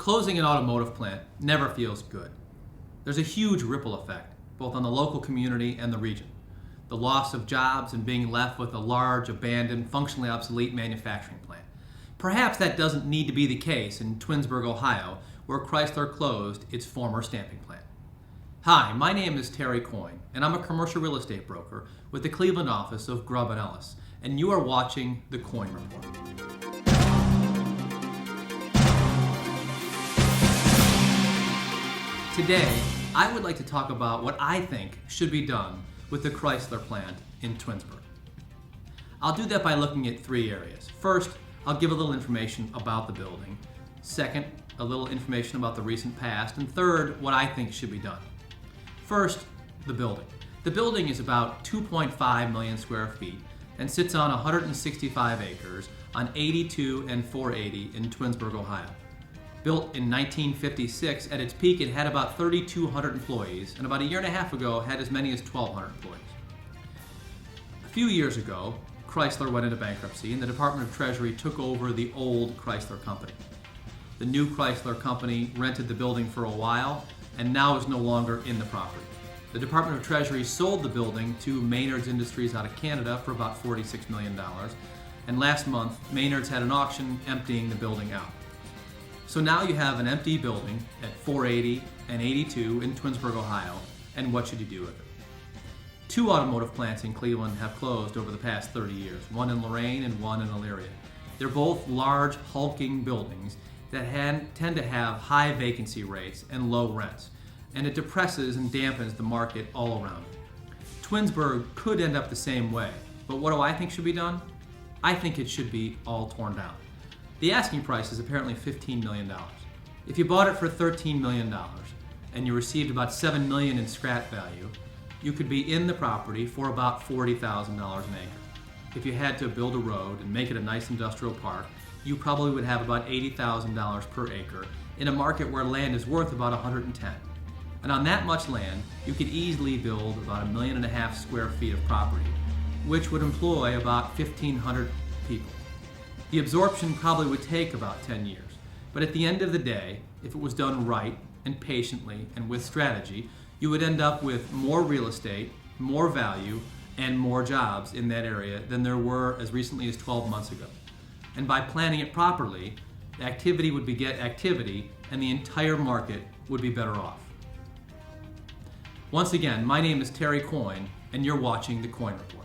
Closing an automotive plant never feels good. There's a huge ripple effect, both on the local community and the region. The loss of jobs and being left with a large, abandoned, functionally obsolete manufacturing plant. Perhaps that doesn't need to be the case in Twinsburg, Ohio, where Chrysler closed its former stamping plant. Hi, my name is Terry Coyne, and I'm a commercial real estate broker with the Cleveland office of Grubb & Ellis, and you are watching the Coyne Report. Today, I would like to talk about what I think should be done with the Chrysler plant in Twinsburg. I'll do that by looking at three areas. First, I'll give a little information about the building. Second, a little information about the recent past. And third, what I think should be done. First, the building. The building is about 2.5 million square feet and sits on 165 acres on 82 and 480 in Twinsburg, Ohio. Built in 1956, at its peak it had about 3,200 employees, and about a year and a half ago had as many as 1,200 employees. A few years ago, Chrysler went into bankruptcy and the Department of Treasury took over the old Chrysler company. The new Chrysler company rented the building for a while and now is no longer in the property. The Department of Treasury sold the building to Maynard's Industries out of Canada for about $46 million, and last month Maynard's had an auction emptying the building out. So now you have an empty building at 480 and 82 in Twinsburg, Ohio, and what should you do with it? Two automotive plants in Cleveland have closed over the past 30 years, one in Lorain and one in Elyria. They're both large, hulking buildings that tend to have high vacancy rates and low rents, and it depresses and dampens the market all around. Twinsburg could end up the same way, but what do I think should be done? I think it should be all torn down. The asking price is apparently $15 million. If you bought it for $13 million and you received about $7 million in scrap value, you could be in the property for about $40,000 an acre. If you had to build a road and make it a nice industrial park, you probably would have about $80,000 per acre in a market where land is worth about $110. And on that much land, you could easily build about 1.5 million square feet of property, which would employ about 1,500 people. The absorption probably would take about 10 years, but at the end of the day, if it was done right and patiently and with strategy, you would end up with more real estate, more value, and more jobs in that area than there were as recently as 12 months ago. And by planning it properly, activity would beget activity and the entire market would be better off. Once again, my name is Terry Coyne and you're watching the Coyne Report.